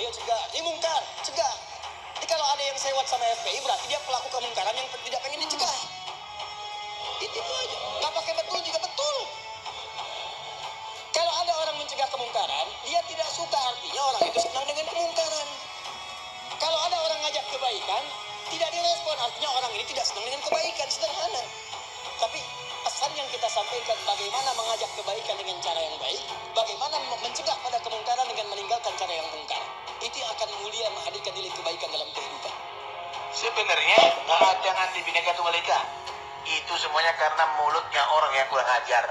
Ayo cegah, ini mungkar, cegah. Jadi kalau ada yang sewot sama FPI berarti dia pelaku kemungkaran yang tidak pengen dicegah. Itu aja. Nggak pakai betul juga betul. Kalau ada orang mencegah kemungkaran, dia tidak suka, artinya orang itu senang dengan kemungkaran. Kalau ada orang ngajak kebaikan, tidak direspon, artinya orang ini tidak senang dengan kebaikan, sederhana. Tapi pesan yang kita sampaikan, bagaimana mengajak kebaikan dengan cara yang baik, bagaimana mencegah pada kemungkaran dengan meninggalkan cara yang mungkar. Itu yang akan mulia menghadirkan nilai kebaikan dalam kehidupan. Sebenarnya nggak ada yang anti Bhinneka Tunggal Ika. Itu semuanya karena mulutnya orang yang kurang ajar.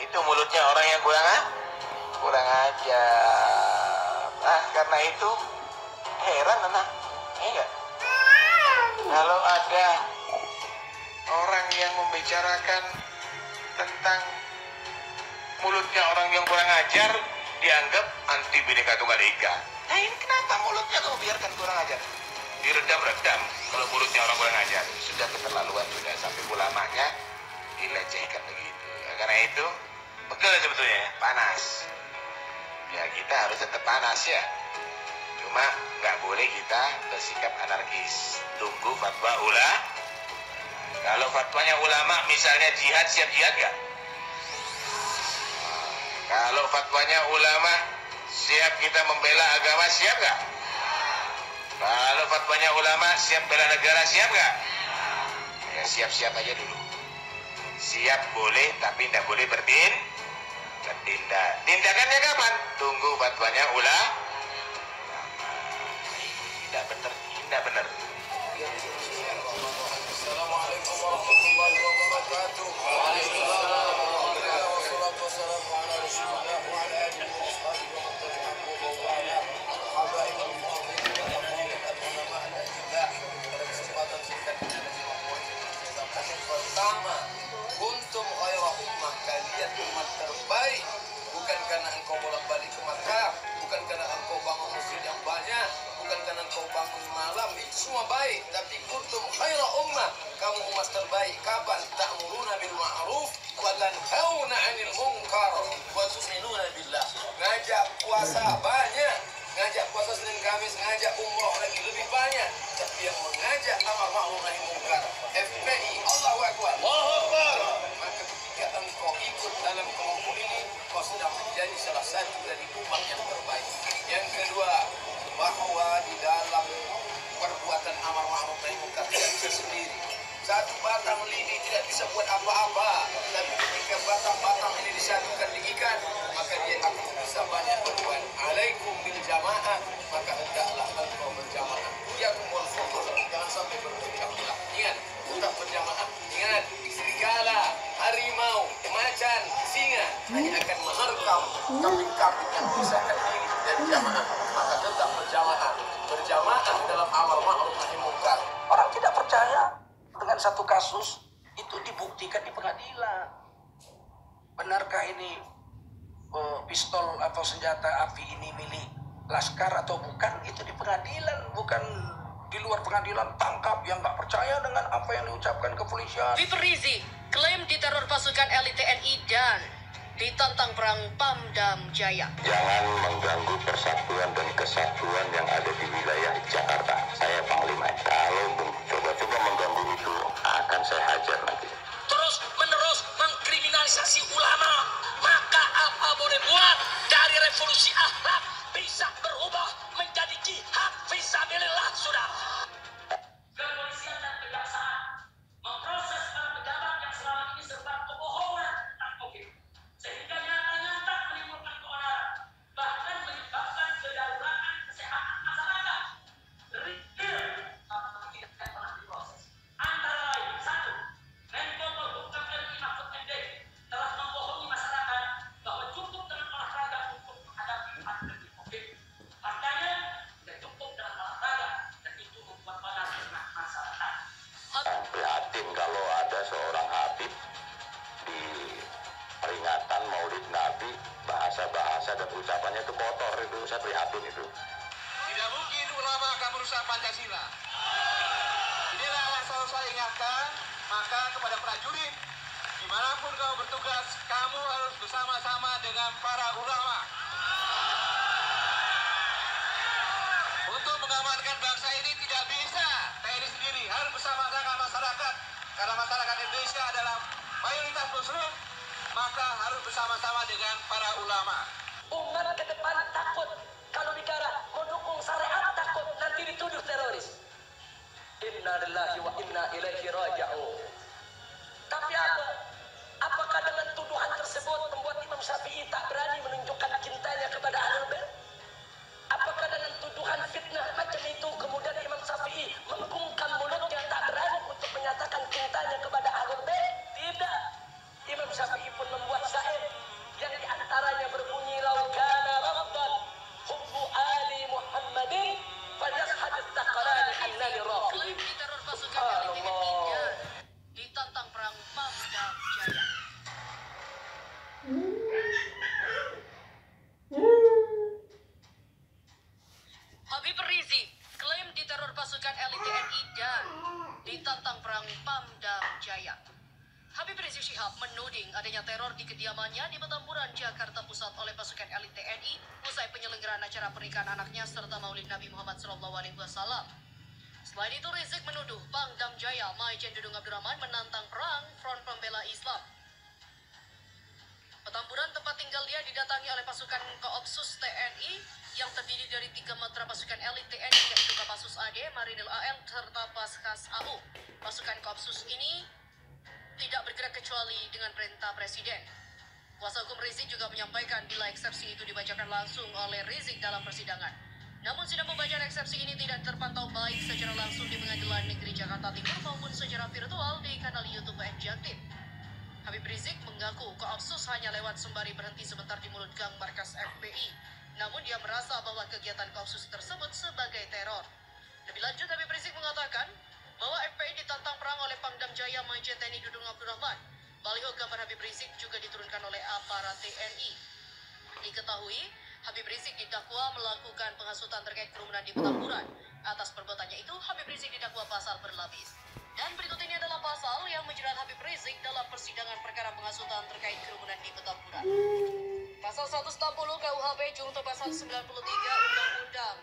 Itu mulutnya orang yang kurang ajar. Nah, karena itu heran anak, enggak? Kalau ada orang yang membicarakan tentang mulutnya orang yang kurang ajar, dianggap anti Bhinneka Tunggal Ika. Nah ini kenapa mulutnya kau biarkan kurang ajar? Diredam-redam kalau mulutnya orang kurang ajar. Sudah keterlaluan, sudah sampai ulamanya dilecehkan begitu. Ya, karena itu betul sebetulnya panas. Ya kita harus tetap panas ya. Cuma nggak boleh kita bersikap anarkis. Tunggu fatwa ulama. Kalau fatwanya ulama misalnya jihad, siap jihad nggak? Kalau fatwanya ulama, siap kita membela agama, siap nggak? Kalau fatwanya ulama, siap bela negara, siap nggak? Ya siap-siap aja dulu. Siap boleh, tapi tidak boleh bertindak. Tindakannya kapan? Tunggu fatwanya ulama. Tidak benar, tidak benar. Assalamualaikum warahmatullahi wabarakatuh. Waalaikumsalam. Pertama, kuntum khaira ummah, kalian umat terbaik, bukan karena engkau bolak-balik ke Makkah, bukan karena engkau bangun masjid yang banyak, bukan karena engkau bangun malam, itu semua baik, tapi kuntum khaira ummah, kamu umat terbaik. Kapan? Ta'muruna bil ma'ruf wa tanhauna 'anil munkar wa tu'minuna billah. Ngajak puasa banyak, ngajak puasa Senin Kamis, ngajak umroh lagi lebih banyak, tapi yang mengajak amar ma'ruf nahi munkar, FPI, Allahu Akbar. Allahu Akbar. Maka ketika engkau ikut dalam kelompok ini, kau sudah menjadi salah satu dari umat yang terbaik. Yang kedua, bahwa di dalam perbuatan amar ma'ruf nahi munkar tidak bisa sendiri. Satu batang lidi tidak bisa buat apa-apa, tapi ketika batang-batang ini disatukan diikat, maka dia akan bisa banyak berbuat. Alaikum bil jamaah, maka hendaklah engkau berjamaah. Yakumul fuhur, jangan sampai berpecah belah. Ingat, tetap berjamaah. Ingat, serigala, harimau, macan, singa hanya akan menerkam kambing-kambing yang memisahkan diri dari jamaah. Maka tetap berjamaah. Berjamaah dalam amal ma'ruf nahi munkar. Orang tidak percaya dengan satu kasus itu dibuktikan di pengadilan. Benarkah ini pistol atau senjata api ini milik laskar atau bukan? Itu di pengadilan, bukan di luar pengadilan. Tangkap yang nggak percaya dengan apa yang diucapkan kepolisian. Viver Rizik klaim diteror pasukan elit TNI dan ditantang perang Pamdam Jaya. Jangan mengganggu persatuan dan kesatuan yang ada di wilayah Jakarta. Saya Panglima. Kalau coba-coba mengganggu itu, akan saya hajar nanti. Terus menerus mengkriminalisasi ulama, maka apa boleh buat dari revolusi akhlak bisa berubah menjadi jihad fisabilillah sudah. Kepolisian dan kejaksaan memproses para pejabat yang selama ini serba kebohongan tentang COVID, sehingga nyata-nyata menimbulkan keonaran, bahkan menyebabkan kedaruratan kesehatan masyarakat. Real, tapi tidak pernah diproses. Antara lain, satu, Menko Polhukam RI Mahfud MD telah membohongi masyarakat bahwa cukup dengan olahraga untuk menghadapi pandemi COVID. Faktanya, tidak cukup dengan olahraga, dan itu membuat panas tengah masyarakat. Prihatin kalau ada seorang habib di peringatan Maulid Nabi, bahasa-bahasa dan ucapannya itu kotor. Itu saya prihatin itu. Tidak mungkin ulama akan merusak Pancasila. Inilah yang selalu saya ingatkan, maka kepada prajurit, dimanapun kamu bertugas, kamu harus bersama-sama dengan para ulama. ulama. Umat ke depan takut kalau bicara mendukung syariat, takut nanti dituduh teroris. Inna lillahi wa inna ilaihi raji'un. Tapi apa? Apakah dengan tuduhan tersebut membuat Imam Syafi'i tak berani menunjukkan cintanya kepada Ahlul Bait? Apakah dengan tuduhan fitnah macam itu kemudian Imam Syafi'i membungkam mulutnya tak berani untuk menyatakan cintanya kepada Ahlul Bait? Tidak. Imam Syafi'i pun membuat syair yang diantaranya berbunyi lau kana rabban hubbu ali Muhammadin falyashhad as-saqalani annani raqib. Klaim diteror pasukan LTNI dan ditantang perang Pamdam Jaya. Habib Rizik klaim diteror pasukan LTNI dan ditantang perang Pamdam Jaya. Habib Rizik Syihab menuding adanya teror di kediamannya di Petamburan, Jakarta Pusat oleh pasukan elit TNI usai penyelenggaraan acara pernikahan anaknya serta Maulid Nabi Muhammad SAW. Selain itu, Rizik menuduh Pangdam Jaya Maijen Dudung Abdurrahman menantang perang Front Pembela Islam. Petamburan, tempat tinggal dia, didatangi oleh pasukan Koopsus TNI yang terdiri dari 3 matra pasukan elit TNI yaitu Kopassus AD, Marinil AL, serta Paskas AU. Pasukan Koopsus ini tidak bergerak kecuali dengan perintah Presiden. Kuasa hukum Rizik juga menyampaikan bila eksepsi itu dibacakan langsung oleh Rizik dalam persidangan. Namun sidang pembacaan eksepsi ini tidak terpantau baik secara langsung di Pengadilan Negeri Jakarta Timur maupun secara virtual di kanal YouTube Jaktim. Habib Rizik mengaku Koopsus hanya lewat sembari berhenti sebentar di mulut gang markas FPI. Namun dia merasa bahwa kegiatan Koopsus tersebut sebagai teror. Lebih lanjut, Habib Rizik mengatakan bahwa FPI ditantang perang oleh Pangdam Jaya Maijen TNI Dudung Abdurrahman. Baliho gambar Habib Rizik juga diturunkan oleh aparat TNI. Diketahui, Habib Rizik didakwa melakukan penghasutan terkait kerumunan di Petamburan. Atas perbuatannya itu, Habib Rizik didakwa pasal berlapis. Dan berikut ini adalah pasal yang menjerat Habib Rizik dalam persidangan perkara penghasutan terkait kerumunan di Petamburan. Pasal 160 KUHP Junto pasal 93 Undang-Undang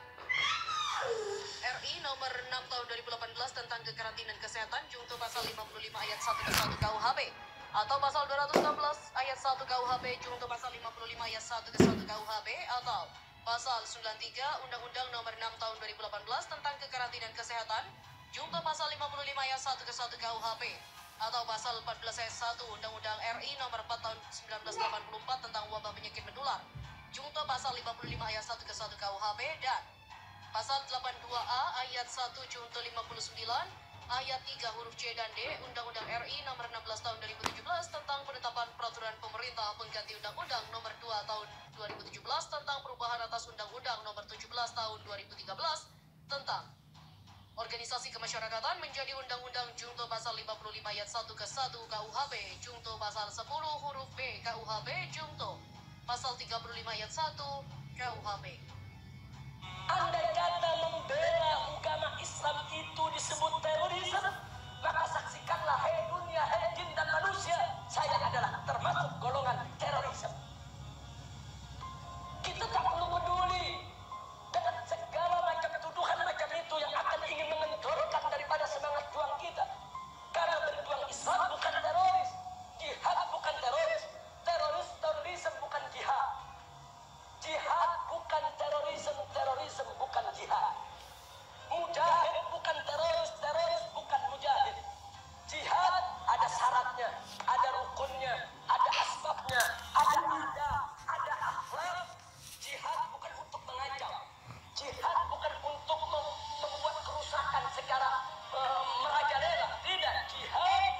RI nomor 6 tahun 2018 tentang kekarantinaan kesehatan Junto pasal 55 ayat 1 ke 1 KUHP atau pasal 216 ayat 1 KUHP Junto pasal 55 ayat 1 ke 1 KUHP atau pasal 93 Undang-Undang nomor 6 tahun 2018 tentang kekarantinaan kesehatan Junto pasal 55 ayat 1 ke 1 KUHP atau pasal 14 ayat 1 Undang-Undang RI nomor 4 tahun 1984 tentang wabah penyakit menular Junto pasal 55 ayat 1 ke 1 KUHP dan pasal 82A ayat 1 Junto 59 ayat 3 huruf C dan D Undang-Undang RI nomor 16 tahun 2017 tentang penetapan peraturan pemerintah pengganti Undang-Undang nomor 2 tahun 2017 tentang perubahan atas Undang-Undang nomor 17 tahun 2013 tentang organisasi kemasyarakatan menjadi Undang-Undang Junto pasal 55 ayat 1 ke 1 KUHP Junto pasal 10 huruf B KUHP Junto pasal 35 ayat 1 KUHP. Andai kata membela agama Islam itu disebut terorisme, maka saksikanlah, hai dunia, hai jin dan manusia, saya adalah termasuk golongan terorisme. Kita tak perlu peduli dengan segala macam tuduhan macam itu yang akan ingin mengendorkan daripada semangat juang kita. Karena berjuang Islam bukan teroris, jihad bukan teroris, terorisme bukan jihad. Jihad bukan terorisme bukan jihad. Mujahid bukan teroris bukan mujahid. Jihad ada syaratnya, ada rukunnya, ada asbabnya, ada adab, ada akhlak. Jihad bukan untuk mengacau. Jihad bukan untuk membuat kerusakan secara merajalela. Tidak, jihad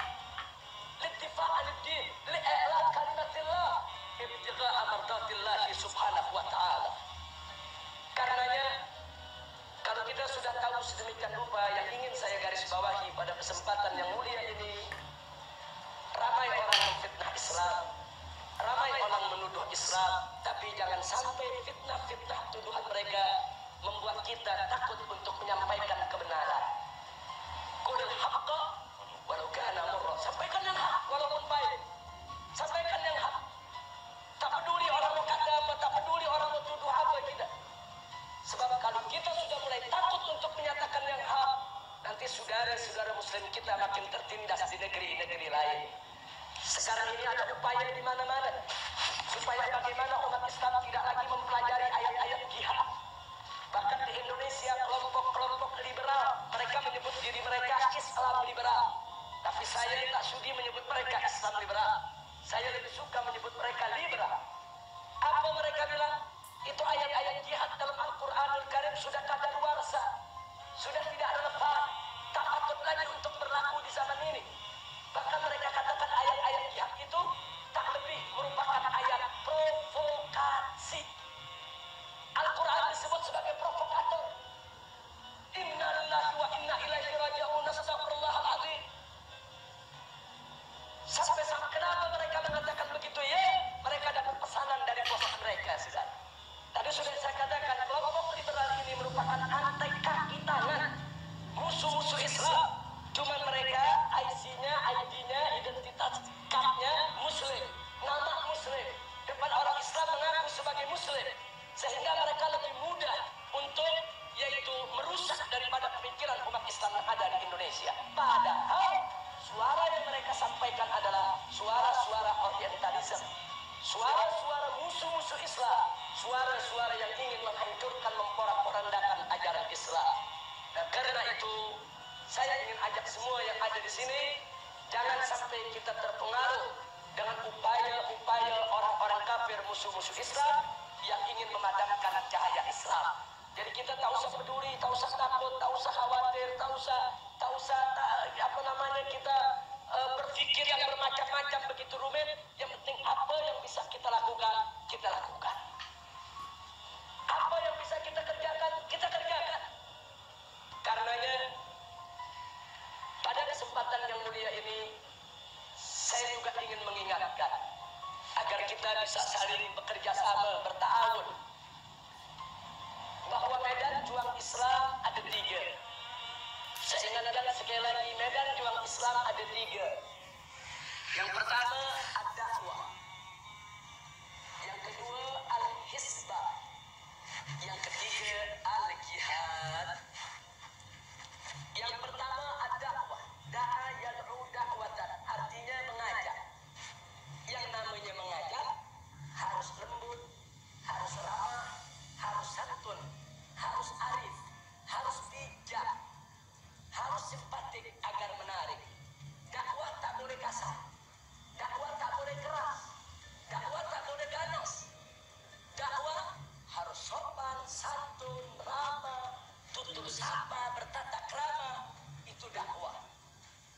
littifa' al-din, li'a'la kalimatillah, ibtigha'a mardatillah subhanahu wa ta'ala. Karenanya, kalau kita sudah tahu sedemikian rupa, yang ingin saya garis bawahi pada kesempatan yang mulia ini, ramai orang memfitnah Islam, ramai orang menuduh Islam, tapi jangan sampai fitnah-fitnah tuduhan mereka membuat kita takut untuk menyampaikan kebenaran. Qulil haqqa walau kana murra. Sampaikan yang hak walaupun baik. Sampaikan yang hak. Tak peduli orang mau kata apa, tak peduli orang mau tuduh apa, tidak. Sebab kalau kita sudah mulai takut untuk menyatakan yang hak, nanti saudara-saudara muslim kita makin tertindas di negeri-negeri lain. Sekarang ini ada upaya di mana-mana supaya bagaimana umat mereka bilang, itu ayat-ayat jihad dalam Al-Quranul Karim sudah kadaluarsa, sudah tidak relevan, tak patut lagi untuk berlaku di zaman ini. Bahkan mereka katakan ayat-ayat jihad itu tak lebih merupakan ayat provokasi. Al-Quran disebut sebagai provokator. Inna lillahi wa inna ilaihi raji'un, astagfirullahaladzim. Sampai kenapa mereka mengatakan begitu ya? Mereka dapat pesanan dari bos mereka, saudara. Tadi sudah saya katakan, kelompok liberal ini merupakan antai kaki tangan musuh-musuh Islam. Cuma mereka IC-nya, ID-nya, identitas card-nya Muslim, nama Muslim. Depan orang Islam mengaku sebagai Muslim, sehingga mereka lebih mudah untuk yaitu merusak daripada pemikiran umat Islam yang ada di Indonesia. Padahal suara yang mereka sampaikan adalah suara-suara orientalisme, suara-suara musuh-musuh Islam, suara-suara yang ingin menghancurkan, memporak-porandakan ajaran Islam. Dan karena itu, saya ingin ajak semua yang ada di sini, jangan sampai kita terpengaruh dengan upaya-upaya orang-orang kafir musuh-musuh Islam yang ingin memadamkan cahaya Islam. Jadi kita tak usah peduli, tak usah takut, tak usah khawatir, tak usah kita berpikir yang bermacam-macam begitu rumit. Yang penting apa yang bisa kita lakukan, kita lakukan. Apa yang bisa kita kerjakan, kita kerjakan. Karenanya pada kesempatan yang mulia ini, saya juga ingin mengingatkan agar kita bisa saling bekerja sama, bertaawun, bahwa medan juang Islam ada 3. Saya ingatkan sekali lagi, medan juang Islam ada 3. Yang pertama ad-dakwah, yang kedua al-hisbah, yang ketiga al-jihad. Yang pertama ad-dakwah, da'a yad'u da'watan, artinya mengajak. Yang namanya mengajak harus lembut, harus ramah, harus santun, harus arif, harus bijak, harus simpatik agar menarik. Dakwah tak boleh kasar, dakwah tak boleh keras, dakwah tak boleh ganas. Dakwah harus sopan, santun, ramah, tutur sapa, bertata krama. Itu dakwah.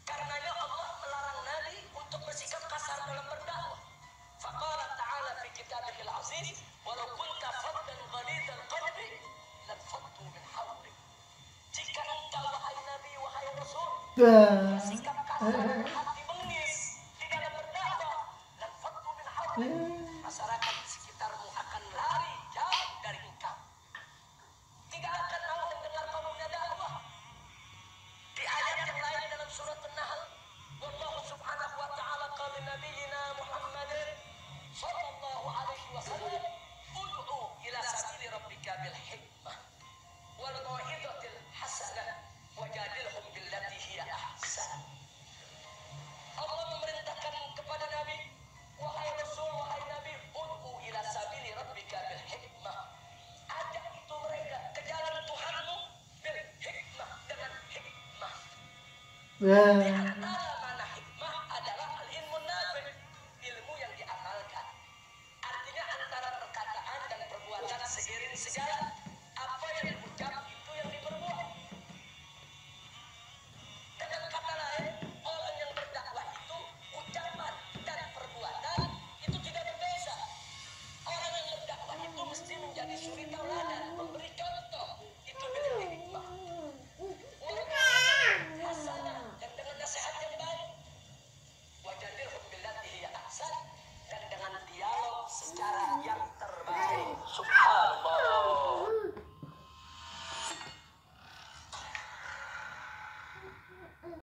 Karenanya Allah melarang Nabi untuk bersikap kasar dalam berdakwah. Faqala ta'ala fi kitabihil aziz, walau kunta faddan ghalidhal qalbi lam faddu min hawlik. Jika engkau wahai Nabi, wahai Rasul, bersikap kasar dan hati bengis di dalam berdakwah, lam faddu min hawlik, masyarakat di sekitarmu akan lari jauh dari engkau, tidak akan mau mendengar kamunya dakwah. Di ayat yang lain dalam surat An-Nahl, wallahu subhanahu wa ta'ala qala nabiyyina Muhammadin sallallahu alaihi wasallam, ud'u ila sabili rabbika bil hikmah wal mau'izatil hasanah wajadilhum billati hiya ahsan. Allah memerintahkan kepada Nabi, wahai Rasul, wahai Nabi, ud'u ila sabili rabbika bil hikmah, ajak itu mereka ke jalan Tuhanmu bil hikmah, dengan hikmah. Di